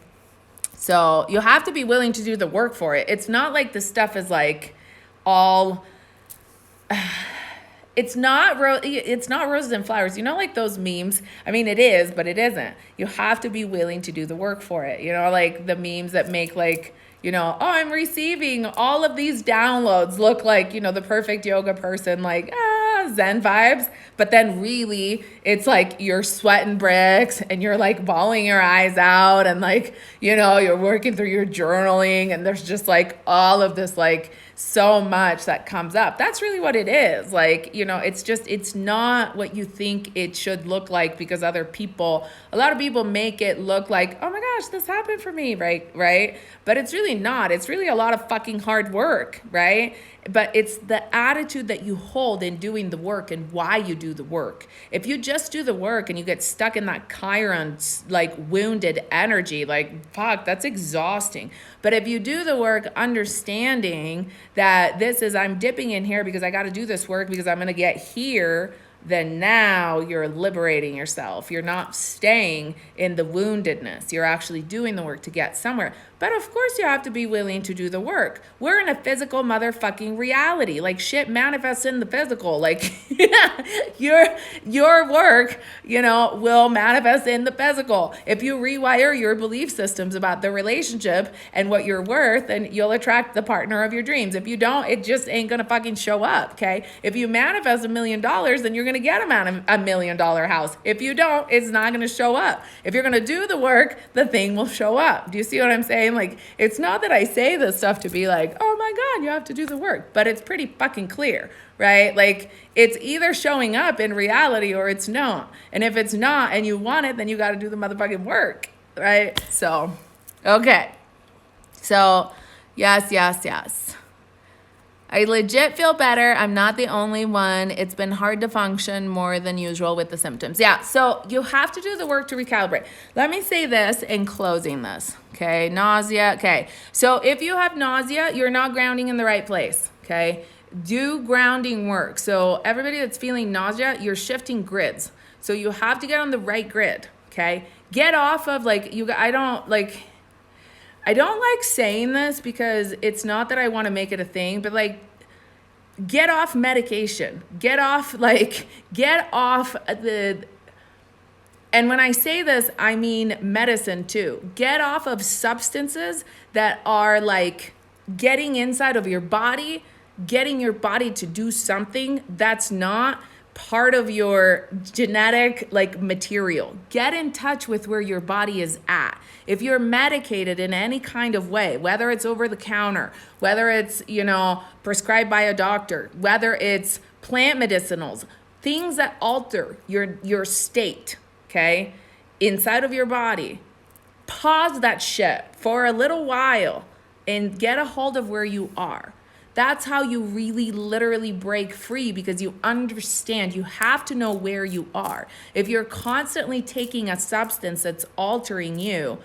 So you have to be willing to do the work for it. It's not like the stuff is like all, it's not roses and flowers. You know, like those memes. I mean, it is, but it isn't. You have to be willing to do the work for it. You know, like the memes that make like, you know, oh, I'm receiving all of these downloads, look like, you know, the perfect yoga person, like, Zen vibes. But then really it's like you're sweating bricks and you're like bawling your eyes out and like, you know, you're working through your journaling and there's just like all of this like so much that comes up. That's really what it is. Like, you know, it's not what you think it should look like because a lot of people make it look like, oh my gosh, this happened for me, right? But it's really not. It's really a lot of fucking hard work, right? But it's the attitude that you hold in doing the work and why you do the work. If you just do the work and you get stuck in that Chiron, like wounded energy, like, fuck, that's exhausting. But if you do the work understanding that I'm dipping in here because I got to do this work because I'm going to get here, then now you're liberating yourself. You're not staying in the woundedness. You're actually doing the work to get somewhere. But of course you have to be willing to do the work. We're in a physical motherfucking reality. Like shit manifests in the physical. Like your work, you know, will manifest in the physical. If you rewire your belief systems about the relationship and what you're worth, then you'll attract the partner of your dreams. If you don't, it just ain't gonna fucking show up, okay? If you manifest $1 million, then you're gonna get $1 million house. If you don't, it's not gonna show up. If you're gonna do the work, the thing will show up. Do you see what I'm saying? Like, it's not that I say this stuff to be like, oh my God, you have to do the work, but it's pretty fucking clear, right? Like, it's either showing up in reality or it's not. And if it's not and you want it, then you got to do the motherfucking work, right? So, okay. So, yes. I legit feel better. I'm not the only one. It's been hard to function more than usual with the symptoms. Yeah, so you have to do the work to recalibrate. Let me say this in closing this, okay? Nausea, okay. So if you have nausea, you're not grounding in the right place, okay? Do grounding work. So everybody that's feeling nausea, you're shifting grids. So you have to get on the right grid, okay? Get off of like, I don't like saying this because it's not that I want to make it a thing, but like, get off medication. Get off and when I say this, I mean medicine too. Get off of substances that are like getting inside of your body, getting your body to do something that's not part of your genetic like material. Get in touch with where your body is at. If you're medicated in any kind of way, whether it's over the counter, whether it's, you know, prescribed by a doctor, whether it's plant medicinals, things that alter your state, okay, inside of your body, pause that shit for a little while and get a hold of where you are. That's how you really literally break free, because you understand you have to know where you are. If you're constantly taking a substance that's altering you,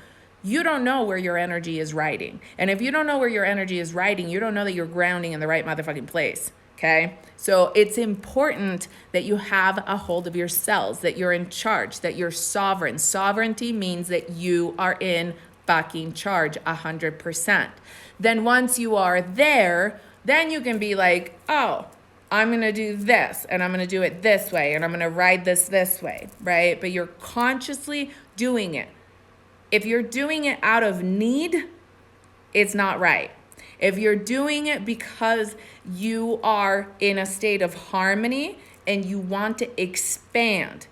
you don't know where your energy is riding. And if you don't know where your energy is riding, you don't know that you're grounding in the right motherfucking place, okay? So it's important that you have a hold of yourselves, that you're in charge, that you're sovereign. Sovereignty means that you are in fucking charge 100%. Then once you are there, then you can be like, oh, I'm going to do this and I'm going to do it this way and I'm going to ride this way, right? But you're consciously doing it. If you're doing it out of need, it's not right. If you're doing it because you are in a state of harmony and you want to expand,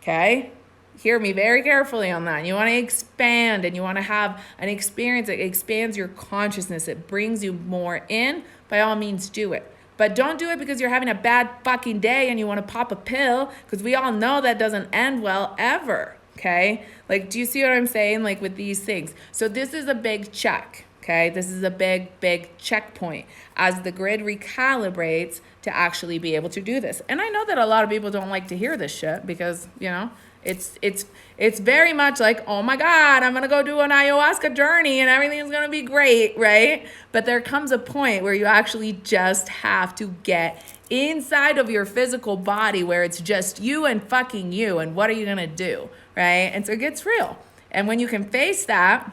okay? Hear me very carefully on that. You want to expand and you want to have an experience that expands your consciousness. It brings you more in. By all means, do it. But don't do it because you're having a bad fucking day and you want to pop a pill, because we all know that doesn't end well ever, okay? Like, do you see what I'm saying? Like with these things. So this is a big check, okay? This is a big checkpoint as the grid recalibrates to actually be able to do this. And I know that a lot of people don't like to hear this shit because, you know, it's very much like, oh my God, I'm going to go do an ayahuasca journey and everything's going to be great, right? But there comes a point where you actually just have to get inside of your physical body where it's just you and fucking you, and what are you going to do, right? And so it gets real. And when you can face that,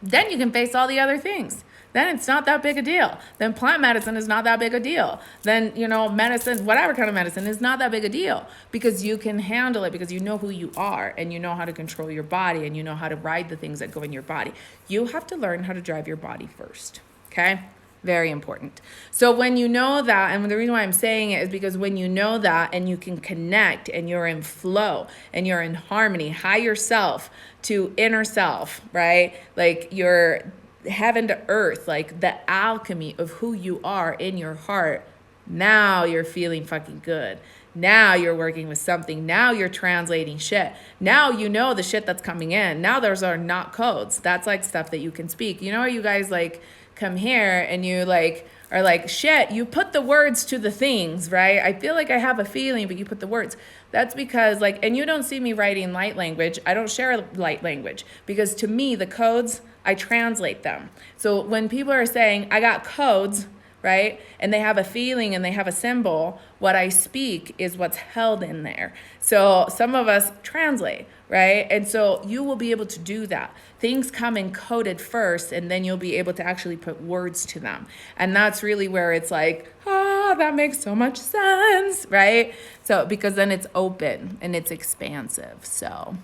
then you can face all the other things. then it's not that big a deal. Then plant medicine is not that big a deal. Then, medicine, whatever kind of medicine, is not that big a deal, because you can handle it, because you know who you are, and you know how to control your body, and you know how to ride the things that go in your body. You have to learn how to drive your body first, okay? Very important. So when you know that, and the reason why I'm saying it is because when you know that and you can connect and you're in flow and you're in harmony, higher self to inner self, right? Like you're heaven to earth, like the alchemy of who you are in your heart. Now you're feeling fucking good. Now you're working with something. Now you're translating shit. Now you know the shit that's coming in. Now those are not codes. That's like stuff that you can speak. You guys like come here and you like are like, shit, you put the words to the things, right? I feel like I have a feeling, but you put the words. That's because like, and you don't see me writing light language. I don't share light language, because to me, the codes, I translate them. So when people are saying, I got codes, right? And they have a feeling and they have a symbol, what I speak is what's held in there. So some of us translate, right? And so you will be able to do that. Things come encoded first, and then you'll be able to actually put words to them. And that's really where it's like, that makes so much sense, right? So because then it's open and it's expansive. So,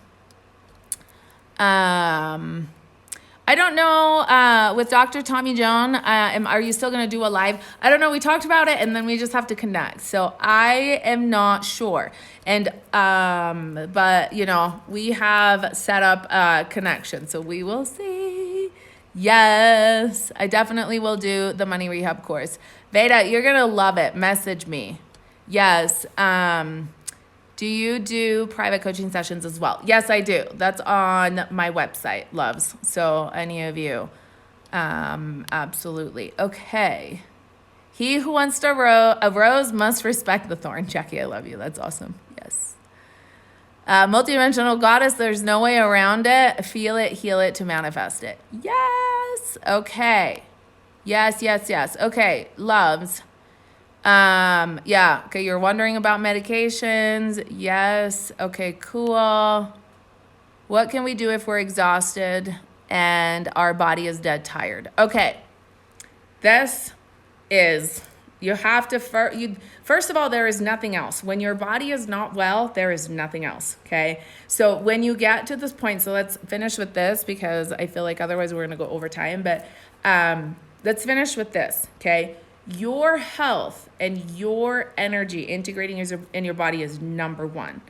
I don't know, with Dr. Tommy Joan, are you still going to do a live? I don't know. We talked about it, and then we just have to connect. So I am not sure. And, but, we have set up a connection. So we will see. Yes, I definitely will do the money rehab course. Veda, you're going to love it. Message me. Yes. Do you do private coaching sessions as well? Yes, I do. That's on my website, loves. So any of you, absolutely. Okay. He who wants to a rose must respect the thorn. Jackie, I love you. That's awesome. Yes. Multidimensional goddess, there's no way around it. Feel it, heal it to manifest it. Yes. Okay. Yes. Okay, loves. Yeah. Okay. You're wondering about medications. Yes. Okay, cool. What can we do if we're exhausted and our body is dead tired? Okay. This is, you have to, first of all, there is nothing else. When your body is not well, there is nothing else. Okay. So when you get to this point, so let's finish with this, because I feel like otherwise we're going to go over time, but, let's finish with this. Okay. Your health and your energy integrating in your body is number one.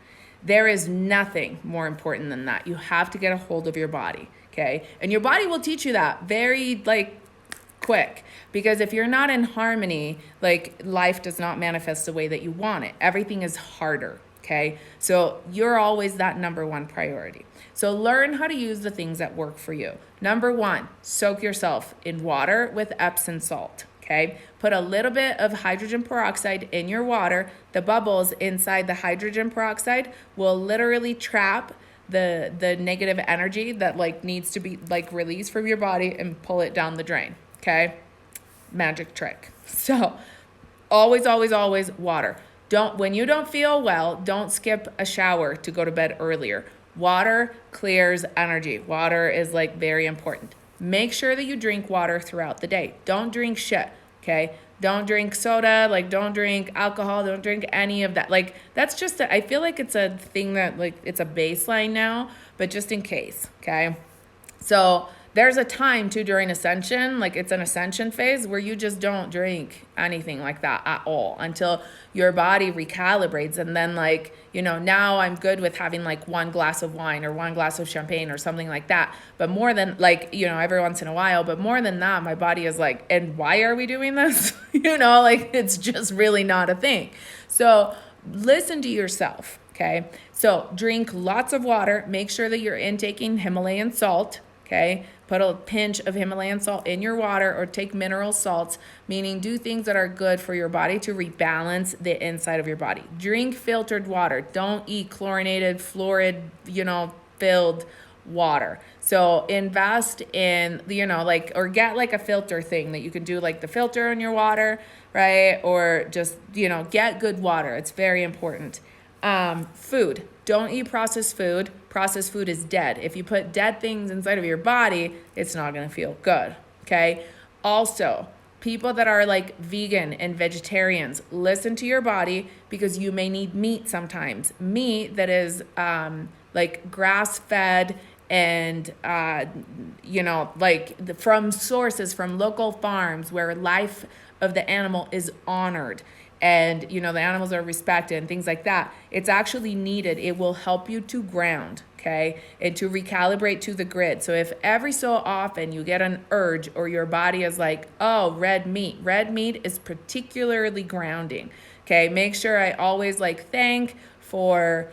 There is nothing more important than that. You have to get a hold of your body, okay? And your body will teach you that very, quick. Because if you're not in harmony, life does not manifest the way that you want it. Everything is harder, okay? So you're always that number one priority. So learn how to use the things that work for you. Number one, soak yourself in water with Epsom salt. Okay, put a little bit of hydrogen peroxide in your water. The bubbles inside the hydrogen peroxide will literally trap the negative energy that needs to be released from your body and pull it down the drain. Okay, magic trick. So always water. When you don't feel well, don't skip a shower to go to bed earlier. Water clears energy. Water is very important. Make sure that you drink water throughout the day. Don't drink shit, okay? Don't drink soda, don't drink alcohol, don't drink any of that. That's just, I feel like it's a thing that, it's a baseline now, but just in case, okay? So there's a time too during Ascension, it's an Ascension phase where you just don't drink anything like that at all until your body recalibrates. And then now I'm good with having one glass of wine or one glass of champagne or something like that. But more than every once in a while, but more than that, my body is and why are we doing this? It's just really not a thing. So listen to yourself. Okay. So drink lots of water. Make sure that you're intaking Himalayan salt. Okay. Put a pinch of Himalayan salt in your water, or take mineral salts, meaning do things that are good for your body to rebalance the inside of your body. Drink filtered water. Don't eat chlorinated, fluoride, filled water. So invest in, or get a filter thing that you can do, the filter in your water, right? Or just, get good water. It's very important. Food. Don't eat processed food. Processed food is dead. If you put dead things inside of your body, it's not going to feel good. Okay. Also, people that are like vegan and vegetarians, listen to your body, because you may need meat sometimes. Meat that is like grass fed and like from sources, from local farms where life of the animal is honored, and the animals are respected and things like that. It's actually needed. It will help you to ground, okay, and to recalibrate to the grid. So if every so often you get an urge, or your body is like, oh, red meat is particularly grounding, okay. Make sure I always like thank for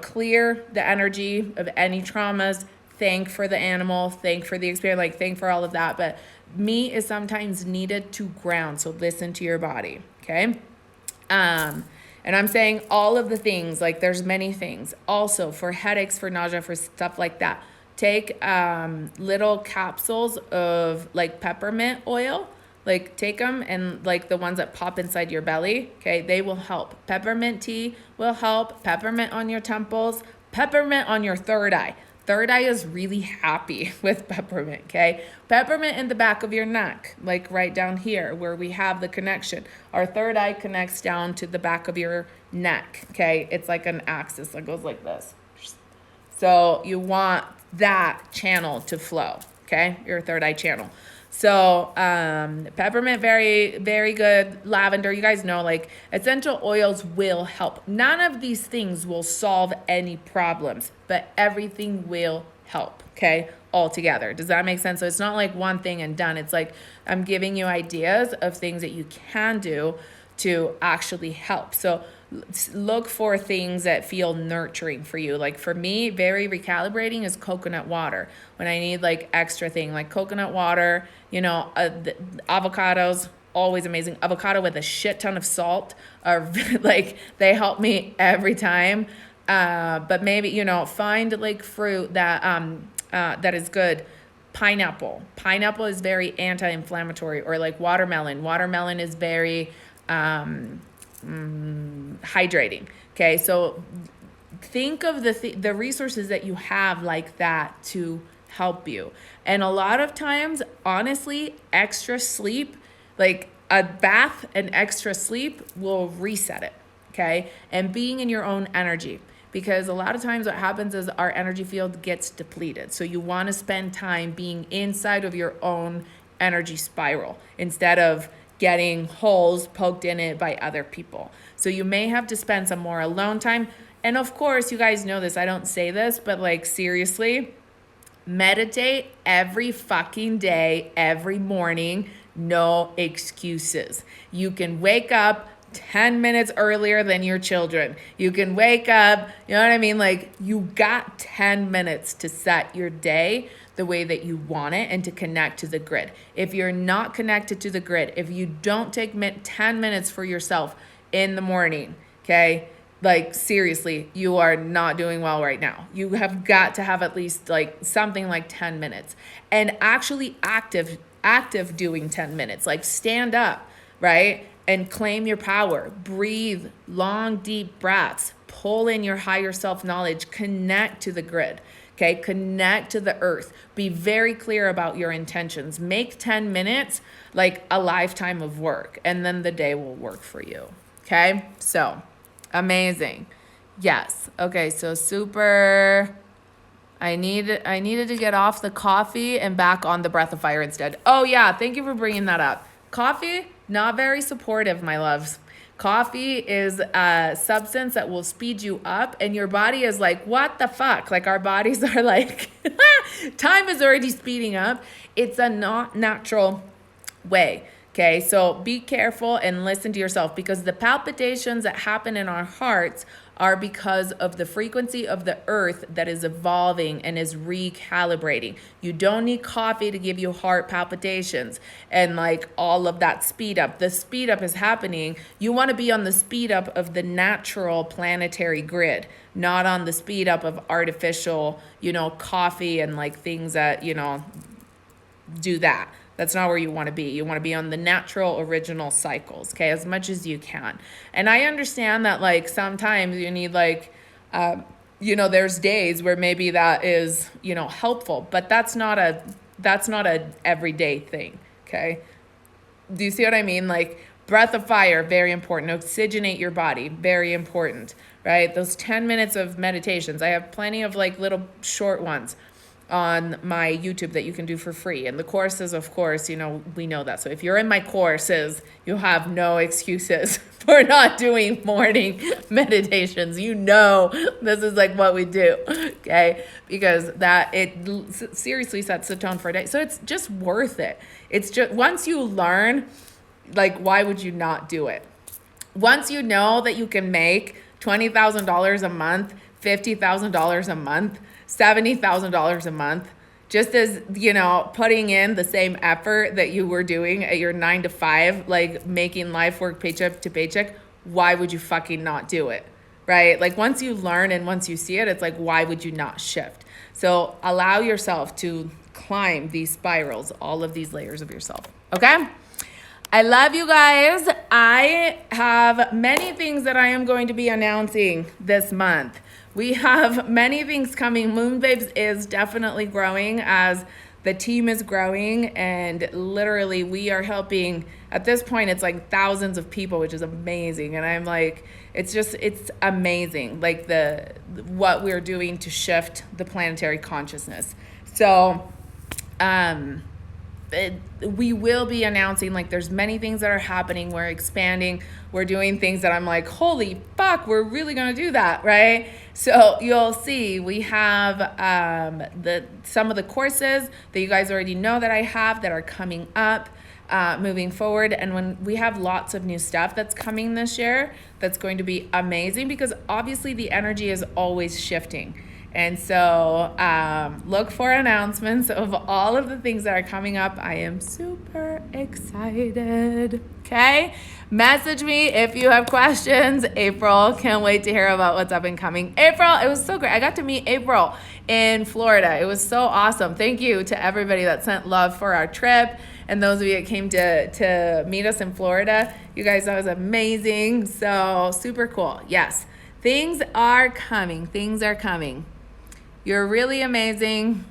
clear the energy of any traumas, thank for the animal, thank for the experience, like thank for all of that. But meat is sometimes needed to ground. So listen to your body, okay? And I'm saying all of the things, like there's many things. Also for headaches, for nausea, for stuff like that, take little capsules of like peppermint oil. Like take them, and like the ones that pop inside your belly, okay, they will help. Peppermint tea will help. Peppermint on your temples, peppermint on your third eye. Third eye is really happy with peppermint, okay? Peppermint in the back of your neck, like right down here where we have the connection. Our third eye connects down to the back of your neck, okay? It's like an axis that goes like this. So you want that channel to flow, okay? Your third eye channel. So peppermint, very, very good. Lavender, you guys know, like essential oils will help. None of these things will solve any problems, but everything will help, okay, all together. Does that make sense? So it's not like one thing and done. It's like I'm giving you ideas of things that you can do to actually help. So look for things that feel nurturing for you. Like for me, very recalibrating is coconut water. When I need like extra thing, like coconut water, the avocados, always amazing. Avocado with a shit ton of salt are like, they help me every time. But maybe, find like fruit that, that is good. Pineapple is very anti-inflammatory, or like watermelon is very, hydrating. Okay, so think of the resources that you have like that to help you. And a lot of times, honestly, extra sleep, like a bath and extra sleep, will reset it. Okay, and being in your own energy, because a lot of times what happens is our energy field gets depleted. So you want to spend time being inside of your own energy spiral instead of getting holes poked in it by other people. So you may have to spend some more alone time. And of course, you guys know this, I don't say this, but like seriously, meditate every fucking day, every morning, no excuses. You can wake up 10 minutes earlier than your children. You can wake up, you know what I mean? Like you got 10 minutes to set your day the way that you want it and to connect to the grid. If you're not connected to the grid, if you don't take 10 minutes for yourself in the morning, okay, like seriously, you are not doing well right now. You have got to have at least like something like 10 minutes, and actually active doing 10 minutes, like stand up, right? And claim your power. Breathe long, deep breaths. Pull in your higher self knowledge. Connect to the grid. Okay, connect to the earth. Be very clear about your intentions. Make 10 minutes like a lifetime of work, and then the day will work for you. Okay, so amazing. Yes. Okay, so super. I needed to get off the coffee and back on the breath of fire instead. Oh yeah, thank you for bringing that up. Coffee, not very supportive, my loves. Coffee is a substance that will speed you up, and your body is like, what the fuck? Like our bodies are like, time is already speeding up. It's a not natural way. Okay, so be careful and listen to yourself, because the palpitations that happen in our hearts are because of the frequency of the earth that is evolving and is recalibrating. You don't need coffee to give you heart palpitations and like all of that speed up. The speed up is happening. You want to be on the speed up of the natural planetary grid, not on the speed up of artificial, coffee and like things that, do that. That's not where you want to be. You want to be on the natural original cycles, okay, as much as you can. And I understand that like sometimes you need like, there's days where maybe that is, helpful, but that's not a everyday thing, okay? Do you see what I mean? Like breath of fire, very important. Oxygenate your body, very important, right? Those 10 minutes of meditations. I have plenty of like little short ones on my YouTube that you can do for free. And the courses, of course, you know, we know that. So if you're in my courses, you have no excuses for not doing morning meditations. You know, this is like what we do, okay? Because that, it seriously sets the tone for a day. So it's just worth it. It's just, once you learn, like, why would you not do it? Once you know that you can make $20,000 a month, $50,000 a month, $70,000 a month, just as, you know, putting in the same effort that you were doing at your 9 to 5, like making life work paycheck to paycheck, why would you fucking not do it? Right? Like once you learn and once you see it, it's like, why would you not shift? So allow yourself to climb these spirals, all of these layers of yourself. Okay? I love you guys. I have many things that I am going to be announcing this month. We have many things coming. Moon Babes is definitely growing as the team is growing, and literally we are helping. At this point, it's like thousands of people, which is amazing. And I'm like, it's amazing, like what we're doing to shift the planetary consciousness. So, we will be announcing, like, there's many things that are happening. We're expanding. We're doing things that I'm like, holy fuck, we're really going to do that, right? So you'll see we have some of the courses that you guys already know that I have that are coming up moving forward. And when we have lots of new stuff that's coming this year, that's going to be amazing, because obviously the energy is always shifting. And so look for announcements of all of the things that are coming up. I am super excited. Okay? Message me if you have questions. April, can't wait to hear about what's up and coming. April, it was so great. I got to meet April in Florida. It was so awesome. Thank you to everybody that sent love for our trip. And those of you that came to meet us in Florida. You guys, that was amazing. So super cool. Yes. Things are coming. Things are coming. You're really amazing.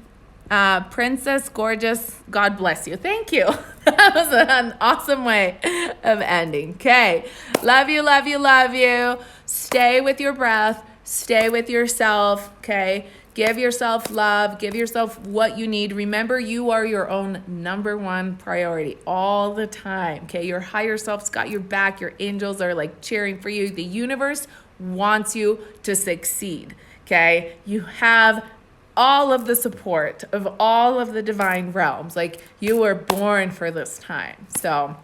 Princess Gorgeous, God bless you. Thank you. That was an awesome way of ending. Okay. Love you, love you, love you. Stay with your breath. Stay with yourself. Okay. Give yourself love. Give yourself what you need. Remember, you are your own number one priority all the time. Okay. Your higher self's got your back. Your angels are like cheering for you. The universe wants you to succeed. Okay. You have all of the support of all of the divine realms. Like, you were born for this time. So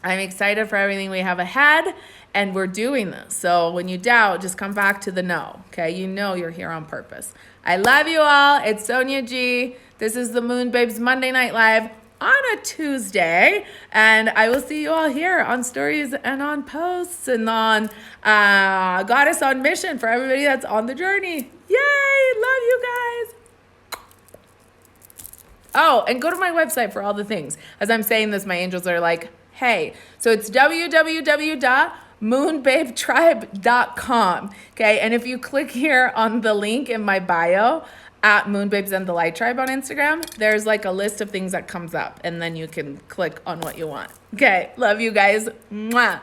I'm excited for everything we have ahead, and we're doing this. So when you doubt, just come back to the no. Okay. You know you're here on purpose. I love you all. It's Sonia G. This is the Moon Babes Monday Night Live on a Tuesday, and I will see you all here on stories and on posts and on Goddess on Mission for everybody that's on the journey. Yay! Love you guys. Oh, and go to my website for all the things. As I'm saying this, my angels are like, hey. So it's www.moonbabetribe.com. Okay, and if you click here on the link in my bio, at Moonbabes and the Light Tribe on Instagram, there's like a list of things that comes up, and then you can click on what you want. Okay, love you guys. Mwah.